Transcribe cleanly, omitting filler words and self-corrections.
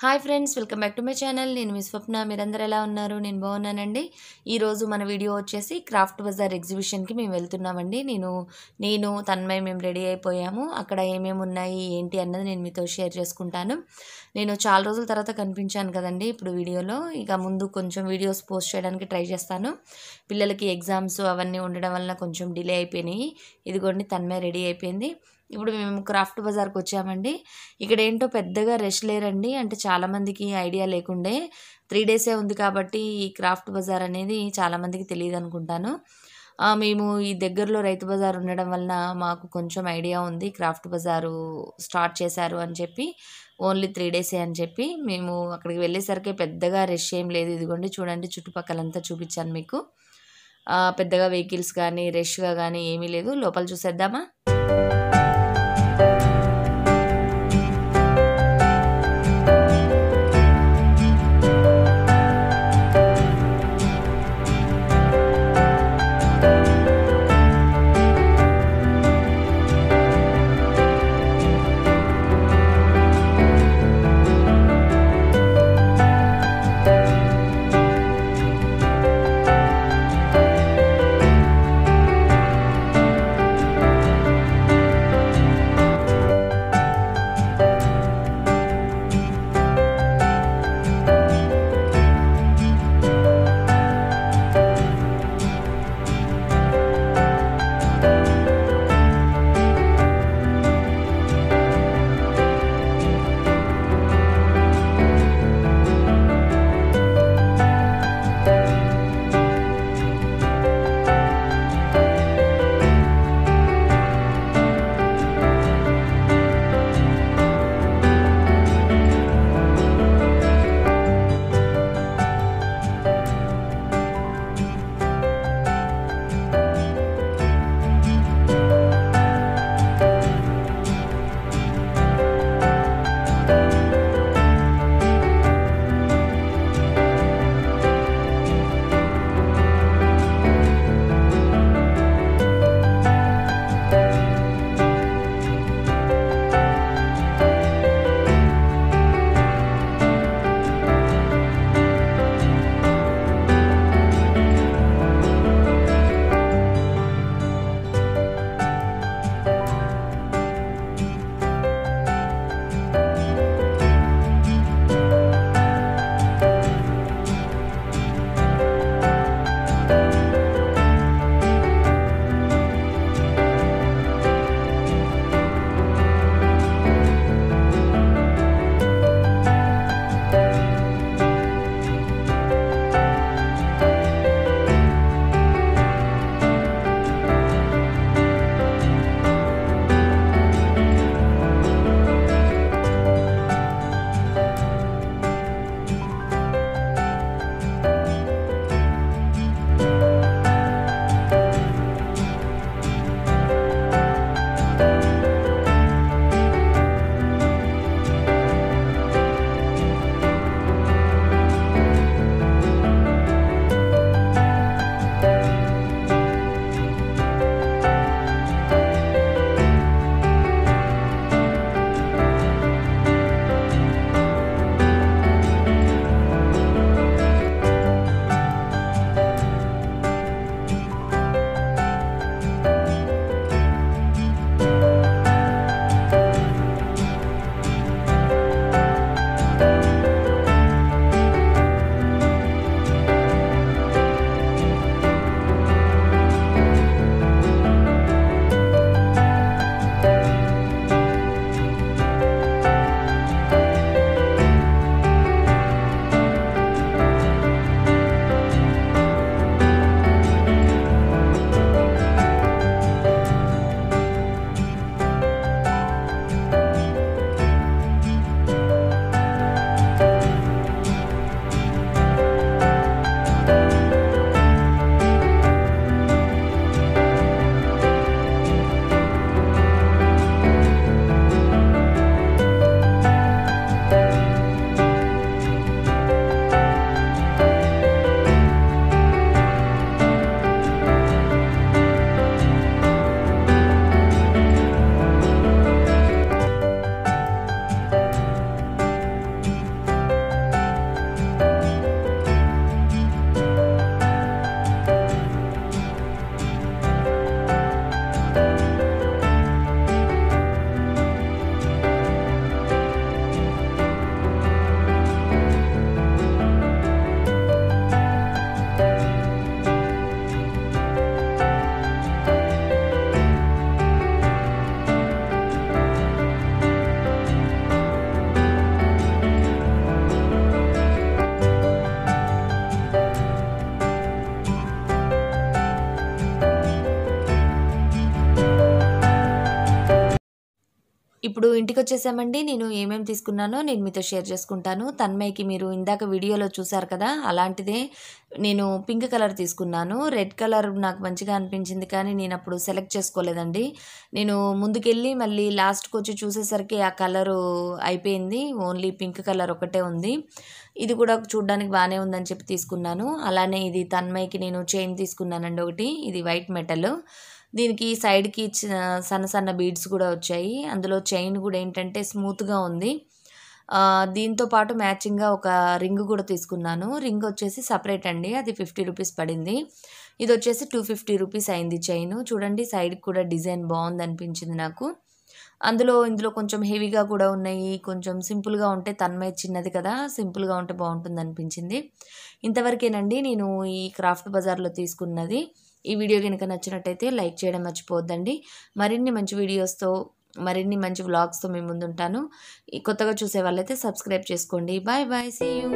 Hi friends, welcome back to my channel. నేను మీ స్వప్న. మీరందరూ ఎలా ఉన్నారు? నేను బాగున్నానండి. ఈరోజు మన వీడియో వచ్చేసి క్రాఫ్ట్ బజార్ ఎగ్జిబిషన్కి మేము వెళ్తున్నామండి. నేను తన్మయ్ మేము రెడీ అయిపోయాము. అక్కడ ఏమేమి ఉన్నాయి ఏంటి అన్నది నేను మీతో షేర్ చేసుకుంటాను. నేను చాలా రోజుల తర్వాత కనిపించాను కదండి ఇప్పుడు వీడియోలో. ఇక ముందు కొంచెం వీడియోస్ పోస్ట్ చేయడానికి ట్రై చేస్తాను. పిల్లలకి ఎగ్జామ్స్ అవన్నీ ఉండడం వల్ల కొంచెం డిలే అయిపోయినాయి. ఇదిగోండి తన్మయ్ రెడీ అయిపోయింది. ఇప్పుడు మేము క్రాఫ్ట్ బజార్కి వచ్చామండి. ఇక్కడ ఏంటో పెద్దగా రష్ లేరండి. అంటే చాలామందికి ఐడియా లేకుండే 3 డేసే ఉంది కాబట్టి ఈ క్రాఫ్ట్ బజార్ అనేది చాలామందికి తెలియదు అనుకుంటాను. మేము ఈ దగ్గరలో రైతు బజార్ ఉండడం వలన మాకు కొంచెం ఐడియా ఉంది. క్రాఫ్ట్ బజారు స్టార్ట్ చేశారు అని చెప్పి, ఓన్లీ 3 డేసే అని చెప్పి మేము అక్కడికి వెళ్ళేసరికి పెద్దగా రష్ ఏం లేదు. ఇదిగోండి చూడండి, చుట్టుపక్కలంతా చూపించాను మీకు. పెద్దగా వెహికల్స్ కానీ రష్గా కానీ ఏమీ లేదు. లోపల చూసేద్దామా? ఇప్పుడు ఇంటికొచ్చేసామండి. నేను ఏమేమి తీసుకున్నానో నేను మీతో షేర్ చేసుకుంటాను. తన్మయ్యకి మీరు ఇందాక వీడియోలో చూసారు కదా! అలాంటిదే నేను పింక్ కలర్ తీసుకున్నాను. రెడ్ కలర్ నాకు మంచిగా అనిపించింది కానీ నేనప్పుడు సెలెక్ట్ చేసుకోలేదండి. నేను ముందుకెళ్ళి మళ్ళీ లాస్ట్‌కొచ్చి చూసేసరికి ఆ కలరు అయిపోయింది. ఓన్లీ పింక్ కలర్ ఒకటే ఉంది. ఇది కూడా చూడ్డానికి బానే ఉందని చెప్పి తీసుకున్నాను. అలానే ఇది తన్మయ్యకి నేను చైన్ తీసుకున్నానండి ఒకటి. ఇది వైట్ మెటల్. దీనికి సైడ్‌కి సన్న సన్న బీడ్స్ కూడా వచ్చాయి. అందులో చైన్ కూడా ఏంటంటే స్మూత్‌గా ఉంది. దీంతో పాటు మ్యాచింగ్‌గా ఒక రింగ్ కూడా తీసుకున్నాను. రింగ్ వచ్చేసి సెపరేట్ అండి. అది 50 రూపీస్ పడింది. ఇదొచ్చేసి 250 రూపీస్ అయింది చైను. చూడండి సైడ్‌కి కూడా డిజైన్ బావుందనిపించింది నాకు. ఇందులో కొంచెం హెవీగా కూడా ఉన్నాయి. కొంచెం సింపుల్‌గా ఉంటే తన్మయ్ చిన్నది కదా! సింపుల్‌గా ఉంటే బావుంటుందనిపించింది. ఇంతవరకేనండి నేను ఈ క్రాఫ్ట్ బజార్‌లో తీసుకున్నది. ఈ వీడియో గనుక నచ్చినట్టయితే లైక్ చేయడం మర్చిపోవద్దండి. మరిన్ని మంచి వీడియోస్‌తో, మరిన్ని మంచి వ్లాగ్స్‌తో మీ ముందుంటాను. ఈ కొత్తగా చూసే వాళ్ళైతే సబ్స్క్రైబ్ చేసుకోండి. Bye bye. See you.